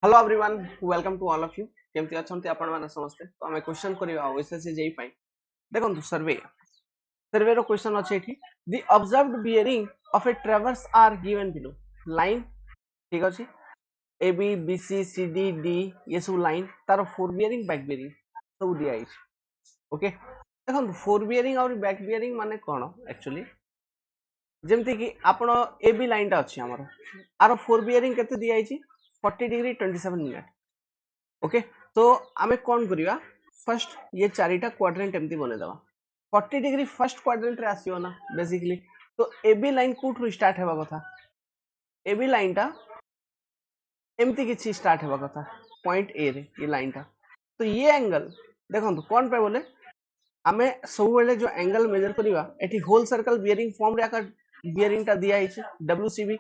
Hello everyone, welcome to all of you. केमती अछंती आपण माने समस्ते। तो हमें क्वेश्चन करिवा ओएसएससी जेई पाई। देखंतु सर्वे रो क्वेश्चन अछि एठी। The observed bearing of a traverse are given below. Line ठीक अछि, A B B C C D D ये सब लाइन तार फोर बियरिंग बैक बियरिंग सब दिया है। ओके, देखंतु फोर बियरिंग और बैक बियरिंग माने कोन एक्चुअली। जेमति कि आपण ए बी लाइन ता अछि हमर आरो फोर बियरिंग केते दिया है 40 डिग्री 27 मिनट। ओके, तो आमे कौन करिया फर्स्ट ये चारिटा क्वाड्रेंट एमती बने दवा 40 डिग्री फर्स्ट क्वाड्रेंट रे आसीयो ना बेसिकली। तो एबी लाइन कोठु स्टार्ट हेबा कथा, एबी लाइन टा एमती किछि स्टार्ट हेबा कथा पॉइंट ए रे ये लाइन टा। तो ये एंगल देखंतु कोन पे बोले आमे सब बेले जो एंगल मेजर करिवा एठी होल सर्कल बियरिंग फॉर्म रे आका बियरिंग टा दिया हिचे डब्ल्यूसीबी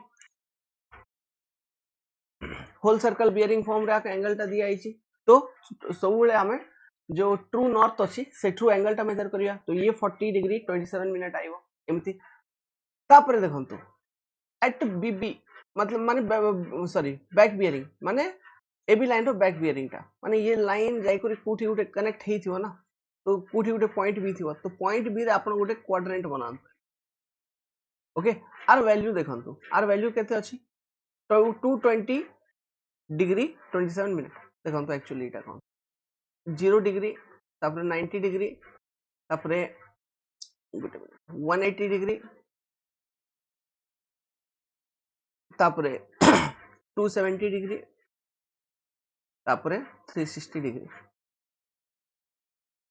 होल सर्कल बियरिंग फॉर्म रे आका एंगल टा दिया हिचे। तो सब बेले आमे जो ट्रू नॉर्थ अच्छी से ट्रू एंगल टा मेजर करिया। तो ये 40 डिग्री 27 मिनट आइबो एमती। तापरे देखंतु एट बीबी मतलब माने सॉरी बैक बियरिंग माने एबी लाइन रो बैक बियरिंग टा माने ये लाइन जाई करी कोठी उठे कनेक्ट हेई थिवो ना। तो कोठी उठे पॉइंट बी थिवो। तो पॉइंट बी रे आपण उठे क्वाड्रेंट बनान। ओके, आर वैल्यू देखंतु आर वैल्यू केते अछि 220 डिग्री 27 मिनट। देखंतु एक्चुअली एटा कोन 0 डिग्री तापरे 90 डिग्री तापरे 180 डिग्री तापरे 270 डिग्री तापरे 360 डिग्री।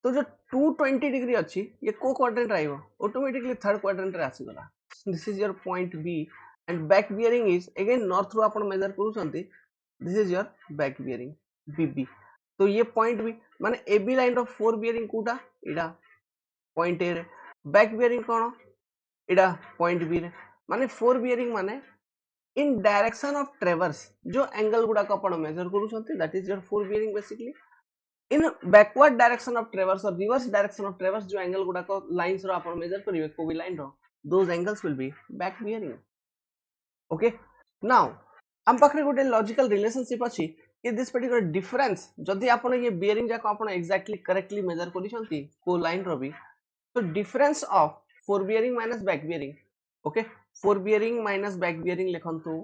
तो जो 220 डिग्री अच्छी ये को क्वाड्रेंट आइबो ऑटोमेटिकली थर्ड क्वाड्रेंट रे आसी गला। This is your point B and back bearing is again north रो आपण मेजर करूछंती। This is your back bearing BB. तो ये पॉइंट बी माने एबी लाइन रो फोर बियरिंग कोटा इडा पॉइंट ए रे, बैक बियरिंग कोन इडा पॉइंट बी रे। माने फोर बियरिंग माने इन डायरेक्शन ऑफ ट्रेवर्स जो एंगल गुडा को आपण मेजर करूछंती that is your fore bearing basically. In backward direction of traverse और रिवर्स डायरेक्शन ऑफ ट्रेवर्स जो एंगल गुडा को लाइंस रो आपण मेजर करिवे को भी लाइन रो those angles will be back bearing. Okay, now हम पाखरे गोटे लॉजिकल रिलेशनशिप अछि कि दिस पर्टिकुलर डिफरेंस जदी आपण ये बियरिंग जाको आपण एग्जैक्टली करेक्टली मेजर करिसंती को लाइन रो भी। तो difference of fore bearing minus back bearing. Okay, fore bearing minus back bearing लिखंतु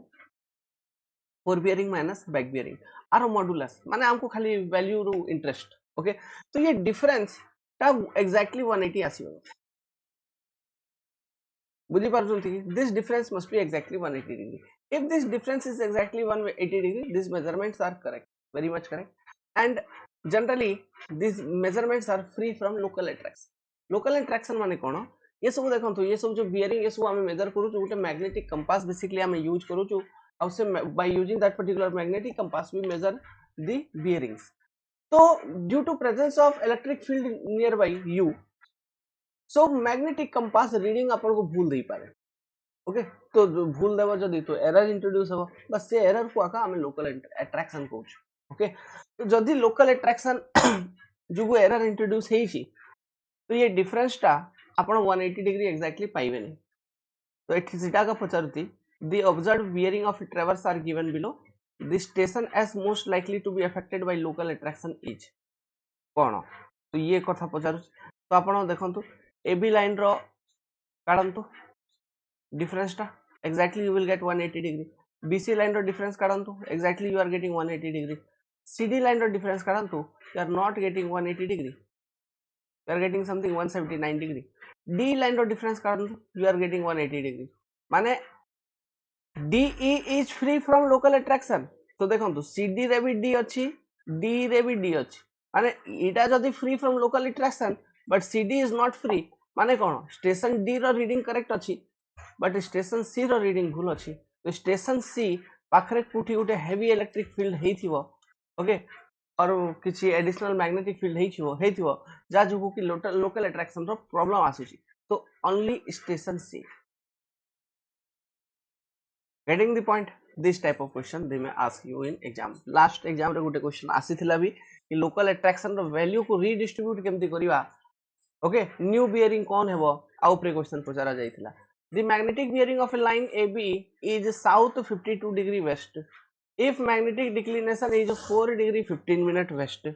fore bearing minus back bearing or modulus माने हमको खाली वैल्यू रो इंटरेस्ट। ओके, तो ये डिफरेंस ता एग्जैक्टली 180 आसीबो। बुझी पारछंती this difference must be exactly 180 degree. If this difference is exactly 180 degree this measurements are correct, very much correct. And generally this measurements are free from local attraction. Local attraction माने कोन ये सब देखंतु ये सब जो बियरिंग ये सब हम मेजर करू छु गोटे मैग्नेटिक कंपास बेसिकली हम यूज करू छु। और say by using that particular magnetic compass we measure the bearings. तो due to presence of electric field near by you so magnetic compass reading अपन को भूल दे पारे। ओके, तो भूल देबो जदी तो एरर इंट्रोड्यूस हो बस से एरर को आका हम लोकल अट्रैक्शन कहू। ओके, तो जदी लोकल अट्रैक्शन जुगु एरर इंट्रोड्यूस हेई छी तो ये डिफरेंस टा आपण 180 डिग्री एग्जैक्टली पाइबे नहीं। तो एठी सीटा का पचारुती the observed bearing of traverse are given below the station as most likely to be affected by local attraction is कोन। तो ये कथा पचारु। तो आपण देखंतु एबी लाइन रो काढंतु डिफरेंस टा exactly you will get 180 degree. BC line रो डिफरेंस काढंतु exactly you are getting 180 degree. CD line रो डिफरेंस काढंतु you are not getting 180 degree, you are getting something 179 degree. D line रो difference काढंतु you are getting 180 degree। माने DE is free from local attraction। तो देखंतु CD रे भी D अछि D रे भी D अछि माने इटा जदी free from local attraction but CD is not free माने कोन स्टेशन D रो रीडिंग करेक्ट अछि बट स्टेशन C रो रीडिंग भूल अछि। तो स्टेशन C पाखरे कुठी उठे हेवी इलेक्ट्रिक फील्ड हेइथिवो। ओके, और किसी एडिशनल मैग्नेटिक फील्ड हेइथिवो जा जुगु कि लोकल अट्रैक्शन रो प्रॉब्लम आसुची। तो only station C getting the point. This type of question they may ask you in exam. Last exam रे गुटे क्वेश्चन आसीथिला भी कि लोकल अट्रैक्शन रो वैल्यू को रीडिस्ट्रीब्यूट केमती करिवा। ओके, न्यू बियरिंग कोन हेबो आ ऊपर क्वेश्चन पचारा जाइथिला। The magnetic bearing of a line AB is south 52 degree west if magnetic declination is 4 degree 15 minute west,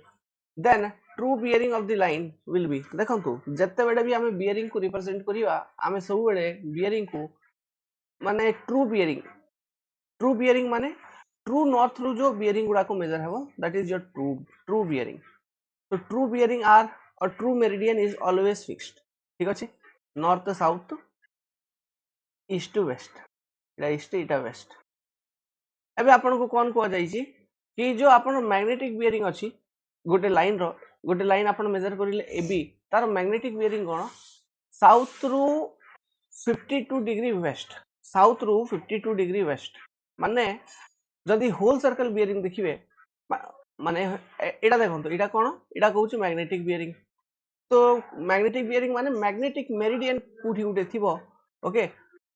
then true bearing of the line will be देखंतु जत्ते बेडे भी हमें bearing को represent करिवा हमें सब बेडे bearing को माने true bearing माने true north रू जो bearing गुडा को measure है वो that is your true bearing. So true bearing are or true meridian is always fixed. ठीक अच्छे north south east to west इटा east इटा west. एबे आपन को कौन को जाईची कि जो आपन मैग्नेटिक बियरिंग अछि गोटे लाइन आपन मेजर करिले एबी तार मैग्नेटिक बियरिंग कोन साउथ रु 52 डिग्री वेस्ट माने जदि होल सर्कल बियरिंग देखिबे माने एटा देखंतो एटा कोन एटा कहउची मैग्नेटिक बियरिंग. तो मैग्नेटिक बियरिंग माने मैग्नेटिक मेरिडियन कुठी उठे थिबो ओके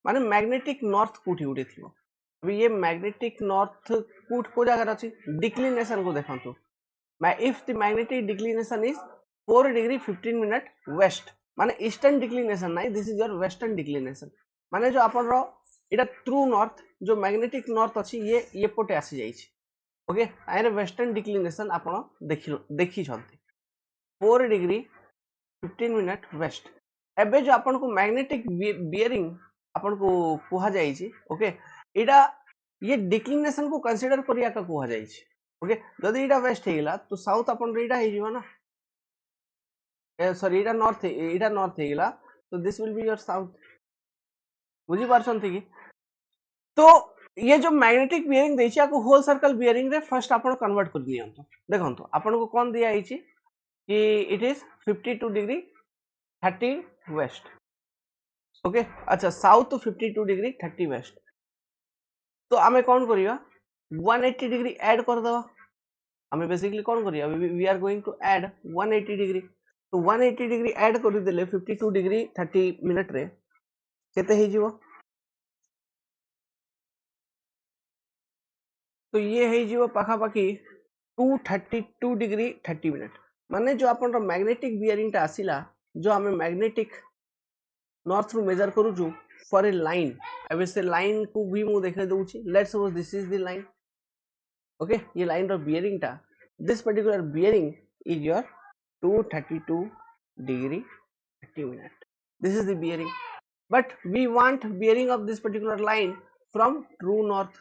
माने मैग्नेटिक नॉर्थ कुठी उठे थिबो. अभी ये मैग्नेटिक नॉर्थ कूट को जगह अच्छी डिक्लिनेशन को देखंतु if the magnetic declination is 4 degree 15 minute west माने ईस्टर्न डिक्लिनेशन नहीं this is your western declination माने जो आपन रो एटा ट्रू नॉर्थ जो मैग्नेटिक नॉर्थ अच्छी ये पोटे आसी जाई छी ओके आरे वेस्टर्न डिक्लिनेशन आपन देखि छथि 4 डिग्री 15 मिनट वेस्ट. एबे जो आपन को मैग्नेटिक बियरिंग आपन को कुहा जाई छी ओके एटा ये डिक्लिनेशन को कंसीडर करिया का कुहा जाई छी ओके जदि एटा वेस्ट हेला तो साउथ अपन रेडा हे जीवा ना सॉरी एटा नॉर्थ हेला तो this will be your south बुझी परछन थी कि तो ये जो मैग्नेटिक बियरिंग देछि आपको होल सर्कल बियरिंग रे फर्स्ट अपन कन्वर्ट कर दियंतो देखंतो अपन को कोन दिया आइछि कि it is 52 degree 30 west okay अच्छा साउथ 52 डिग्री 30 वेस्ट. तो आमे कौन करिया 180 डिग्री ऐड कर दवा आमे बेसिकली कौन करिया we are going to add 180 degree. तो 180 डिग्री ऐड कर देले 52 डिग्री 30 मिनट रे केते हे जीवो तो ये हे जीवो पाखा पाखी 232 डिग्री 30 मिनट माने जो अपन रो मैग्नेटिक बियरिंग ता आसीला जो हमें मैग्नेटिक नॉर्थ रू मेजर करू छु फॉर ए लाइन एबे से लाइन को भी मु देखे दउची let's suppose this is the line okay ये लाइन रो बियरिंग ता this particular bearing is your 232 degree 30 minute this is the bearing but we want bearing of this particular line from true north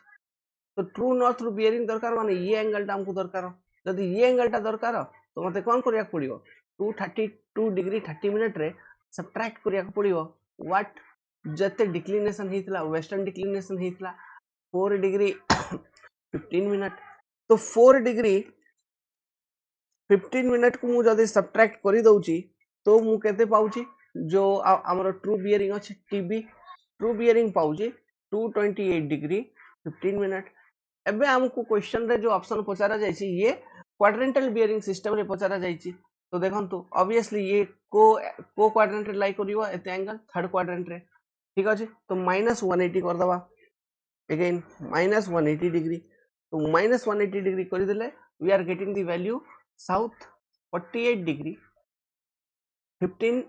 तो true north रू bearing दरकार माने ये angle टा हमको दरकार जदि ये एंगल टा दरकार तो मते कोन करिया पड़ियो 232 डिग्री 30 मिनट रे सब्ट्रैक्ट करिया पड़ियो व्हाट जते डिक्लिनेशन हितला वेस्टर्न डिक्लिनेशन हितला 4 डिग्री 15 मिनट तो 4 डिग्री 15 मिनट को मु जदि सब्ट्रैक्ट करि दउची तो मु केते पाउची जो हमर ट्रू बियरिंग अछि टीबी ट्रू बियरिंग पाउची 228 डिग्री 15 मिनट. एबे हमको क्वेश्चन रे जो ऑप्शन पचारा जायछि ये क्वाड्रेंटल बियरिंग सिस्टम रे पचारा जायछि तो देखंतु ऑब्वियसली ये को क्वाड्रेंट लाई करियो एते एंगल थर्ड क्वाड्रेंट रे ठीक अछि तो -180 कर दबा अगेन -180 डिग्री तो -180 डिग्री कर देले we are getting the value south 48 degree 15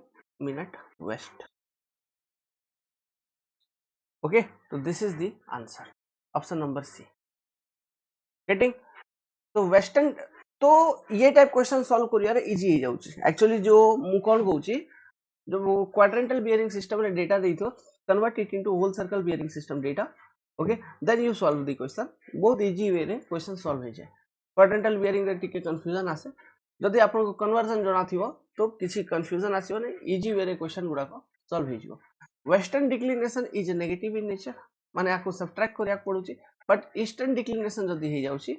minute west okay तो this is the answer option number C getting तो वेस्टर्न तो ये टाइप क्वेश्चन सॉल्व करियारे इजी हो जाउची एक्चुअली जो मु कोन कहउची जो क्वाड्रेंटल बियरिंग सिस्टम रे डेटा देइथो convert it into whole circle bearing system data okay then you solve the question बहुत इजी वे रे क्वेश्चन सॉल्व हो जाए क्वाड्रेंटल बियरिंग रे टिके कंफ्यूजन आसे जदि आपन को कन्वर्जन जणा थिवो तो किसी कंफ्यूजन आसीबो नै इजी वे रे क्वेश्चन गुडा को सॉल्व हो जिवो. Western declination is negative in nature माने आपको सब्ट्रैक्ट करिया पडुची बट ईस्टर्न डिक्लिनेशन जदि हे जाउची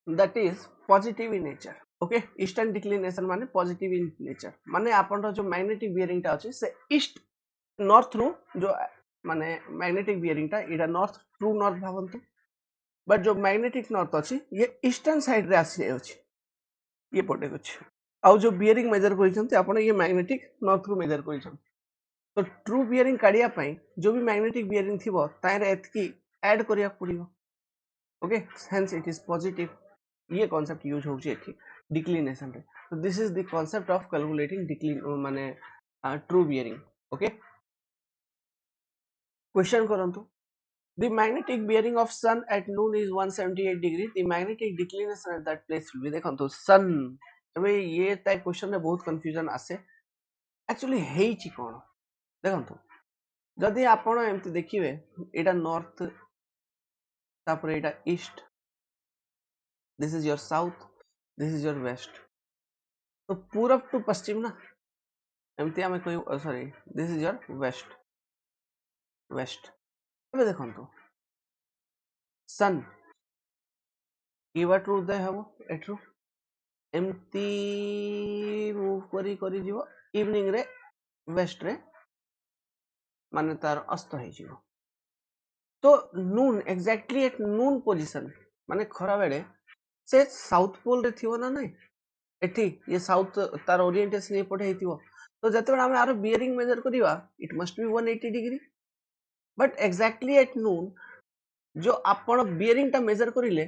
that is positive in nature okay eastern declination माने positive in nature माने आपन जो मैग्नेटिक बियरिंग टा अछि से ईस्ट नॉर्थ रू जो माने मैग्नेटिक बियरिंग टा एटा नॉर्थ ट्रू नॉर्थ भावंतु बट जो मैग्नेटिक नॉर्थ अछि ये ईस्टर्न साइड रे आसी अछि ये पटे अछि आउ जो बियरिंग मेजर करिसंती आपन ये मैग्नेटिक नॉर्थ रू मेजर करिसन तो ट्रू बियरिंग काढिया पई जो भी मैग्नेटिक बियरिंग थिबो तारे एतकी ऐड करिया पड़ियो okay hence it is positive ये कांसेप्ट यूज होची एठी डिक्लिनेशन रे तो this is the concept of calculating decline माने ट्रू बियरिंग ओके क्वेश्चन करंतु The magnetic bearing of sun at noon is 178 degree. The magnetic declination at that place will be देखो sun ଏବେ ये type question रे बहुत confusion आसे actually हेची कोन देखो जदि आपण एमती देखिबे एटा नॉर्थ तापर एटा east this is your south this is your west तो पूरब टू पश्चिम ना एमती हमें कोई sorry this is your west west ଏବେ ଦେଖନ୍ତୁ सन इवाटू उदय हम एठू एमती मूव करी जीवो इवनिंग रे वेस्ट रे माने तार अस्त हो जीवो तो नून एक्जाक्टली एट नून पोजीशन माने खरा बेले से साउथ पोल रे थिवो ना नहीं एठी ये साउथ तार ओरिएंटेशन ये पटे हेतिवो तो जते हम आरो बियरिंग मेजर करिवा it must be 180 degree but exactly at noon जो आपण बियरिंग टा मेजर करिले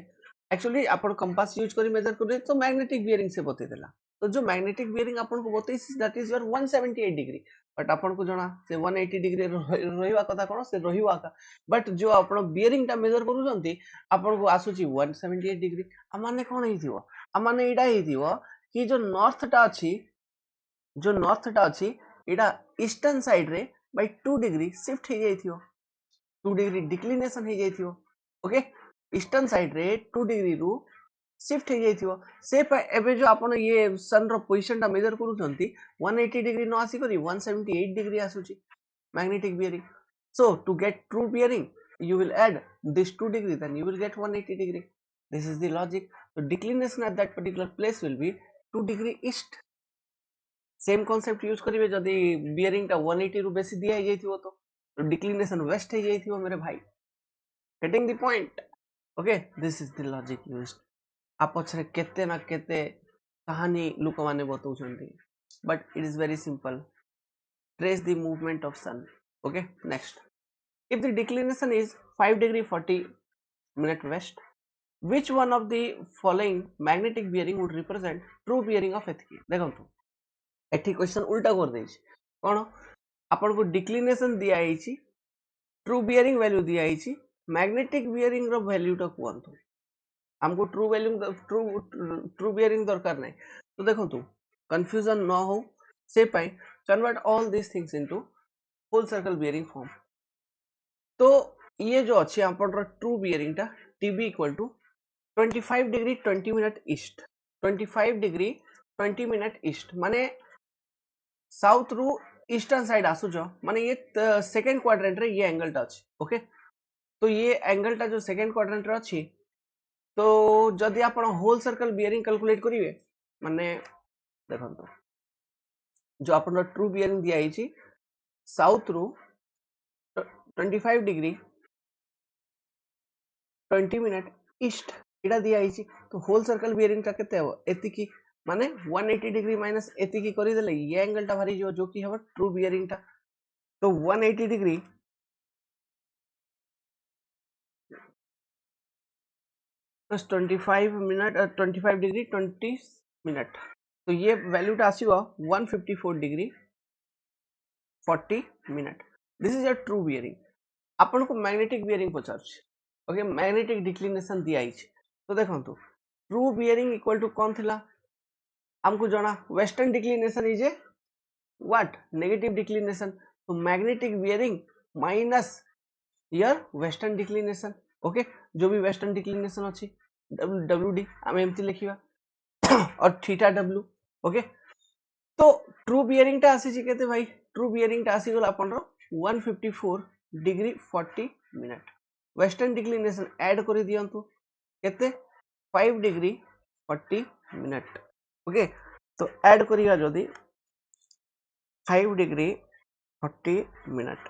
एक्चुअली आपण कंपास यूज करी मेजर करिले तो मैग्नेटिक बियरिंग से बते देला तो जो मैग्नेटिक बियरिंग आपण को बतैसी that is your 178 degree but आपण को जणा से 180 डिग्री रहिवा कथा कोन से रहिवा का बट जो आपण बियरिंग टा मेजर करू जंती आपण को आसुची 178 डिग्री आ माने कोन हेतिवो आ माने एडा हेतिवो कि जो नॉर्थ टा अछि एडा ईस्टर्न साइड रे बाय 2 डिग्री शिफ्ट हे जाइथिवो 2 डिग्री डिक्लिनेशन हे जाइथिवो ओके ईस्टर्न साइड रे 2 डिग्री रु शिफ्ट हे जाइथिवो से एबे जो आपण ये सन रो पोजीशन टा मेजर करूछंती 180 डिग्री न आसी करी 178 डिग्री आसुची magnetic bearing so to get true bearing you will add this 2 degree then you will get 180 degree this is the logic so declination at that particular place will be 2 degree east same concept use करिवे जदी bearing टा 180 रु बेसी दिया जाइथिवो तो declination waste हे जाइथिवो मेरे भाई getting the point okay this is the logic used आप पछरे केते ना केते कहानी लोक माने बतौछंती but it is very simple trace the movement of sun okay next if the declination is 5 degree 40 minute west which one of the following magnetic bearing would represent true bearing of एथकी देखंतु एठी question उल्टा कर देछि कोन आपन को declination दिया आइछि true bearing value दिया आइछि magnetic bearing रो value टा कोंतु हमको ट्रू बियरिंग दरकार नै तो देखंतु कंफ्यूजन न हो से पई convert all this things into whole circle bearing form तो ये जो अच्छे आपन ट्रू बियरिंग टा TB equal to 25 degree 20 minute east 25 degree 20 minute east माने साउथ रु ईस्टर्न साइड आसुच माने ये सेकंड क्वाड्रेंट रे ये एंगल टा अछि ओके तो ये एंगल टा जो सेकंड क्वाड्रेंट रे अछि तो जदि आपण होल सर्कल बियरिंग कैलकुलेट करिवे माने देखंतो जो आपण ट्रू बियरिंग दिया आइछि साउथ रु 25 डिग्री 20 मिनट ईस्ट एटा दिया आइछि तो होल सर्कल बियरिंग टा केते हो एतिकी माने 180 डिग्री माइनस एतिकी करि देले ये एंगल टा भारी जो कि हबो ट्रू बियरिंग टा तो 180 degree plus 25 minute 25 degree 20 minute तो ये वैल्यू टा आसीबो 154 degree 40 minute this is a true bearing आपन को मैग्नेटिक बियरिंग पचार ओके मैग्नेटिक डिक्लिनेशन दिया आइछि तो देखंतु ट्रू बियरिंग इक्वल टू कोन थिला हमको जाना western declination is a what negative declination तो मैग्नेटिक बियरिंग माइनस यार वेस्टर्न डिक्लिनेशन ओके जो भी वेस्टर्न डिक्लिनेशन अछि डब्ल्यू डी हम एमती लिखिबा और थीटा डब्ल्यू ओके तो ट्रू बियरिंग टा आसी केते भाई ट्रू बियरिंग टा आसी गला अपन 154 degree 40 minute western declination add कर दियंतु केते 5 डिग्री 40 मिनट ओके तो ऐड करिया जदी 5 डिग्री 40 मिनट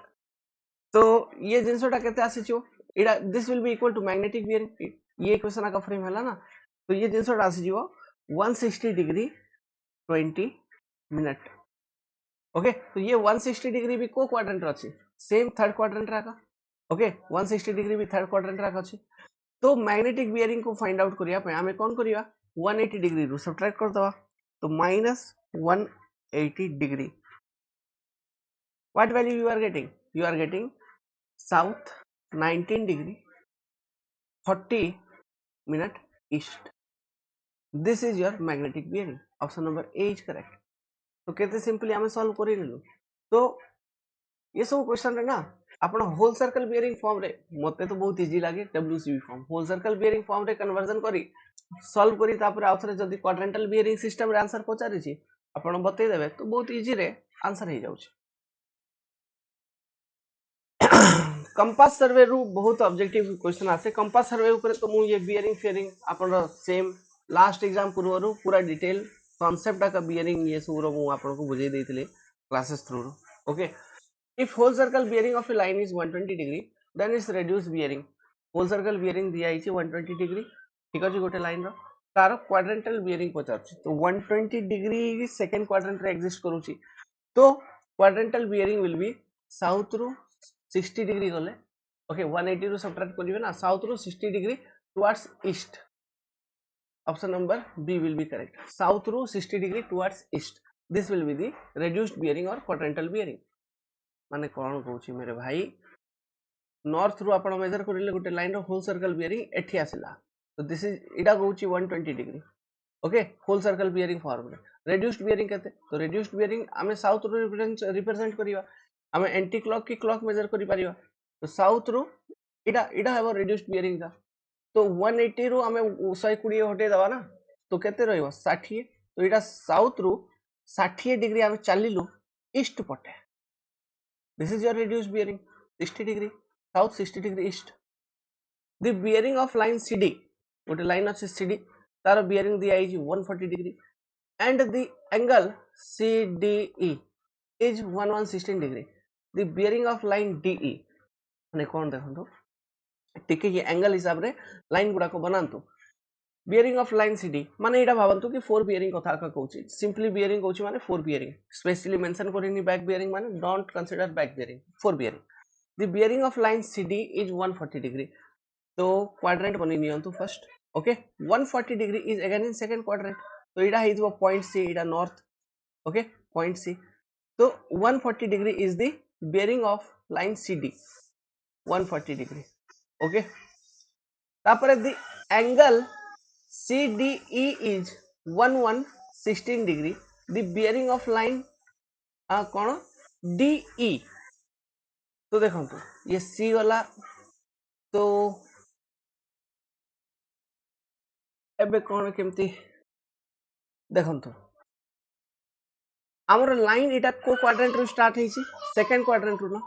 तो ये जिनसोटा केते आसीचो एडा this will be equal to magnetic bearing ये इक्वेशन का फ्रेम हैला ना तो ये जिनसोटा आसीजो 160 डिग्री 20 मिनट ओके तो ये 160 डिग्री भी को क्वाड्रेंट अछि सेम थर्ड क्वाड्रेंट राका ओके 160 डिग्री भी थर्ड क्वाड्रेंट राका अछि तो मैग्नेटिक बियरिंग को फाइंड आउट करिया पे हमें कोन करिया 180 डिग्री रु सब्ट्रैक्ट कर दवा तो -180 degree what value you are getting south 19 degree 40 minute east. This is your magnetic bearing. Option number A is correct. तो केते सिंपली आमे सॉल्व करि लेलु. तो ये सब क्वेश्चन रे ना आपण होल सर्कल बियरिंग फॉर्म रे मते तो बहुत इजी लागे WCB form whole circle bearing form रे कन्वर्जन करी सॉल्व करी तापर आउथरे जदी क्वाड्रेंटल बियरिंग सिस्टम रे आंसर पचारि छी आपण बतै देबे तो बहुत इजी रे आंसर हे जाउछ. कंपास सर्वे रु बहुत ऑब्जेक्टिव क्वेश्चन आसे. कंपास सर्वे ऊपर तो मु ये बियरिंग फेयरिंग आपण सेम लास्ट एग्जाम पूर्व पूरा डिटेल कॉन्सेप्ट का बियरिंग ये सब मु आपण को बुझे देथिले classes through. Okay. If whole circle bearing of a line is 120 degree, then its reduced bearing. Whole circle bearing दिया है 120 degree. ठीक है जी गोटे लाइन रो. तार क्वाड्रेंटल बियरिंग पचार तो 120 डिग्री सेकंड क्वाड्रेंट रे एग्जिस्ट करूची. तो quadrantal bearing will B south रु 60 डिग्री गले. ओके 180 रु सब्ट्रैक्ट करिवे ना साउथ रु 60 degree towards east. Option number B will be correct. South रु 60 degree towards east. This will be the reduced bearing or quadrantal bearing. माने कौन कहूँ मेरे भाई नॉर्थ रु आपण मेजर करिले गोटे लाइन रो होल सर्कल बियरिंग एठी आसिला. तो दिस इज इडा कहूँ 120 degree. Okay whole circle bearing form रे रिड्यूस्ड बियरिंग केते. तो रिड्यूस्ड बियरिंग आमे साउथ रु रिप्रेजेंट करिवा. आमे एंटी क्लॉक की क्लॉक मेजर करि परिवा. तो साउथ रु इडा इडा हेबो रिड्यूस्ड बियरिंग का. तो 180 रु आमे 120 हटे दवा ना. तो केते रहइबो 60. तो इडा साउथ रु 60 डिग्री आमे चालिलु ईस्ट पटे. This is your reduced bearing 60 degree south 60 degree east. The bearing of line CD गोटे लाइन अच्छे CD तार bearing दिया है 140 degree and the angle CDE is 1116 degree. The bearing of line DE माने कौन देखो टिके ये एंगल हिसाब रे लाइन गुडा को बनांतु. बियरिंग ऑफ लाइन सीडी माने एटा भाबंतु कि फोर बियरिंग कथा का कहूची. सिंपली बियरिंग कहूची माने फोर बियरिंग. स्पेशली मेंशन करिनी बैक बियरिंग माने don't consider back bearing. Fore bearing. The bearing of line CD is 140 degree. तो क्वाड्रेंट बनी नियंतु first. Okay 140 degree is again in second quadrant. तो एटा हिजबो पॉइंट सी एटा north. Okay point C. तो 140 degree is the bearing of line CD 140 degree. Okay तापर the angle CDE is 1116 degree. The bearing of line कौन DE. तो देखो ये C वाला तो एबे कौन केमती देखो आमर लाइन इटा को क्वाड्रेंट रु स्टार्ट हेची सेकंड क्वाड्रेंट रु ना.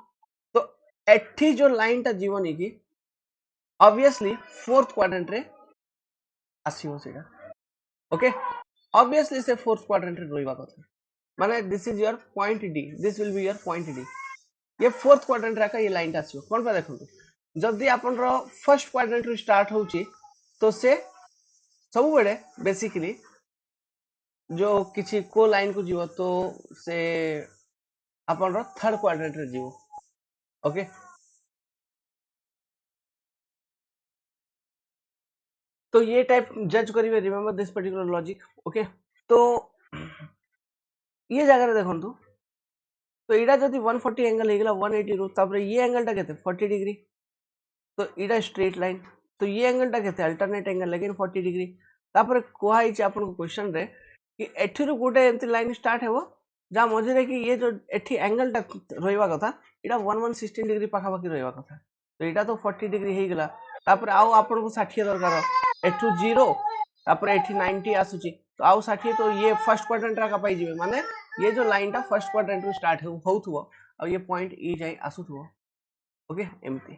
तो एठी जो लाइन टा जीवनी की ऑब्वियसली फोर्थ क्वाड्रेंट रे आसीओ सेटा. ओके ऑब्वियसली से फोर्थ क्वाड्रेंट रे रोइबा कथा माने this is your point D. This will be your point D. ये फोर्थ क्वाड्रेंट रा का ये लाइन टा आसीओ कोन पे देखंतु जदी आपन रो फर्स्ट क्वाड्रेंट रु स्टार्ट होची तो से सब बेले बेसिकली जो किछि को लाइन को जीवो तो से आपन रो थर्ड क्वाड्रेंट रे जीवो. ओके तो ये टाइप जज करिवे. Remember this particular logic. Okay तो ये जगह रे देखंतु तो इडा जदी 140 एंगल हेगला 180 रु तापर ये एंगल टा केते 40 डिग्री. तो इडा स्ट्रेट लाइन. तो ये एंगल टा केते अल्टरनेट एंगल लेकिन 40 डिग्री. तापर कोहाई छि आपन को क्वेश्चन रे कि एठी रु गोटे एंती लाइन स्टार्ट हेबो जा मझे रे कि ये जो एठी एंगल टा रहइबा कथा इडा 1116 डिग्री पाखा पाखी रहइबा कथा. तो इडा तो 40 डिग्री हेगला. तापर आउ आपन को 60 दरकार एठु 0 तापर एठी 90 आसुची. तो आउ 60 तो ये फर्स्ट क्वाड्रेंट रा का पाई जिवे माने ये जो लाइन टा फर्स्ट क्वाड्रेंट रु स्टार्ट होउथुवो और ये पॉइंट ई जाई आसुथुवो. ओके एमती.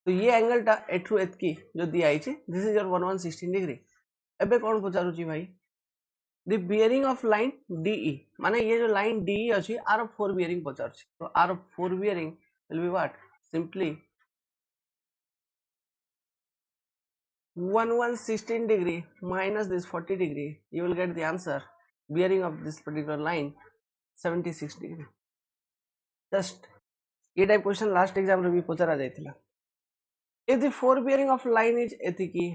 तो ये एंगल टा एठु एतकी जो दिया आइछि दिस इज योर 1116 डिग्री. एबे कोन पचारुची भाई the bearing of line DE माने ये जो लाइन डीई अछि आर फोर बियरिंग पचारुची. तो our fore bearing will be what simply 1116 degree minus this 40 degree, you will get the answer. Bearing of this particular line 76 degree. Just ये type question last exam रे भी पचरा जायतिला. If the four bearing of line is एतिकी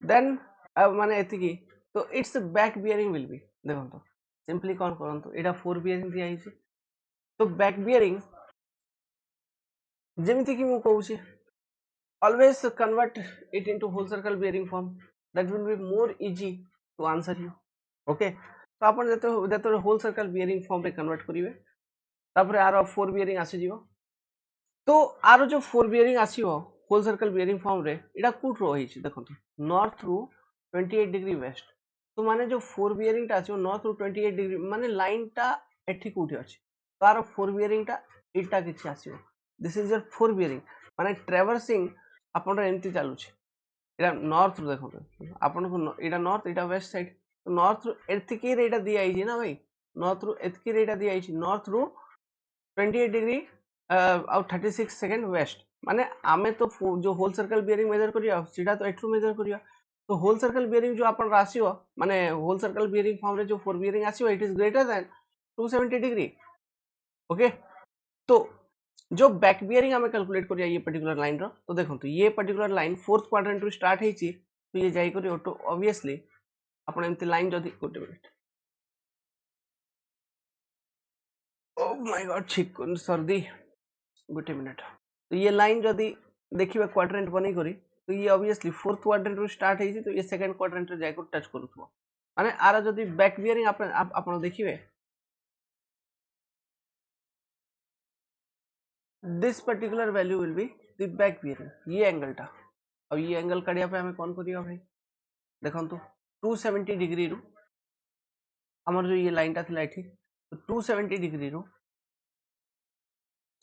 then माने एतिकी तो its back bearing will be देखो simply कौन करंतु एटा four bearing दिया हिची. तो बैक बियरिंग जेमिति कि मु कहूची always convert it into whole circle bearing form, that will be more easy to answer you. Okay, तो आपण जते whole circle bearing form रे convert करिवे तापर आरो 4 bearing आसी जीवो तो आरो जो 4 bearing आसीबो whole circle bearing form रे इडा कोट रो हिची देखंतु north रू 28 डिग्री वेस्ट तो माने जो 4 bearing ता आसीबो north रू 28 डिग्री माने लाइन ता एठी कोठी अछि तो आरो 4 bearing ता इटा किछि आसीबो दिस इज योर 4 bearing माने ट्रैवर्सिंग आपण एमती चालू छे एटा नॉर्थ रू देखो आपण को एटा नॉर्थ एटा वेस्ट साइड तो नॉर्थ रू एतकी रे एटा दिया आइछि ना भाई नॉर्थ रू एतकी रे एटा दिया आइछि नॉर्थ रू 28 डिग्री और 36 सेकंड वेस्ट माने आमे तो जो होल सर्कल बियरिंग मेजर करिया सीधा तो एठू मेजर करिया तो होल सर्कल बियरिंग जो आपण आसीबो माने होल सर्कल बियरिंग फॉर्म रे जो 4 बियरिंग आसीबो it is greater than 270 degree okay तो जो बैक बियरिंग हमें कैलकुलेट करिया ये पर्टिकुलर लाइन रो तो देखो तो ये पर्टिकुलर लाइन फोर्थ क्वाड्रेंट रू स्टार्ट हेची तो ये जाई करी ऑटो ऑब्वियसली आपण एमती लाइन जदी गोटे मिनिट ओ माय गॉड ठीक सर्दी गोटे मिनिट तो ये लाइन जदी देखिबे क्वाड्रेंट बनै करी तो ये ऑब्वियसली फोर्थ क्वाड्रेंट रू स्टार्ट हेची तो ये सेकंड क्वाड्रेंट रे जाई को टच करूथबो माने आरा जदी बैक बियरिंग आपण देखिबे this particular value will be the back bearing ये एंगल टा अब ये एंगल काढिया पे हमें कौन करिया भाई देखंतु 270 डिग्री रू हमर जो ये लाइन टा थिला एठी तो 270 डिग्री रू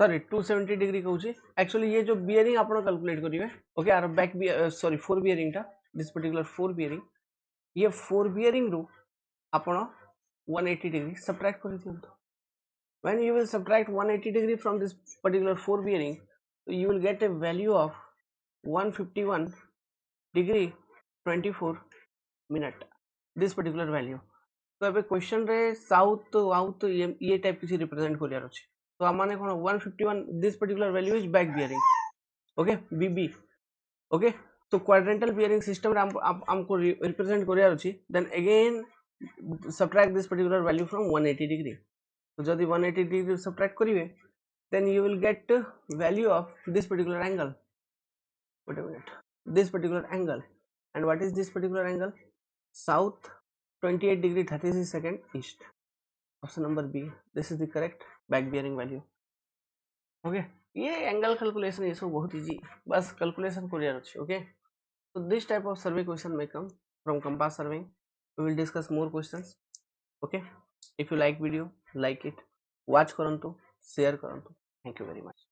सॉरी 270 डिग्री कहूची एक्चुअली ये जो बियरिंग आपण कैलकुलेट करिवे okay our back sorry 4 bearing टा दिस पर्टिकुलर 4 बियरिंग ये 4 बियरिंग रू आपण 180 डिग्री सब्ट्रैक्ट करि दियंतु when you will subtract 180 degree from this particular 4 bearing you will get a value of 151 degree 24 minute this particular value तो अबे question रे south आउथ ये type किसी रिप्रेजेंट करियार अछि तो माने कोन 151 this particular value is back bearing okay BB okay तो क्वाड्रेंटल बियरिंग सिस्टम रे हमको रिप्रेजेंट करियार अछि then again subtract this particular value from 180 degree तो जदि 180 डिग्री सब्ट्रैक्ट करिवे then you will get value of this particular angle wait a minute this particular angle and what is this particular angle south 28 degree 36 second east option number B this is the correct back bearing value okay ये angle calculation ये सब बहुत easy बस calculation career अछि okay so this type of survey question may come from compass surveying we will discuss more questions okay if you like video like it watch karantu share karantu thank you very much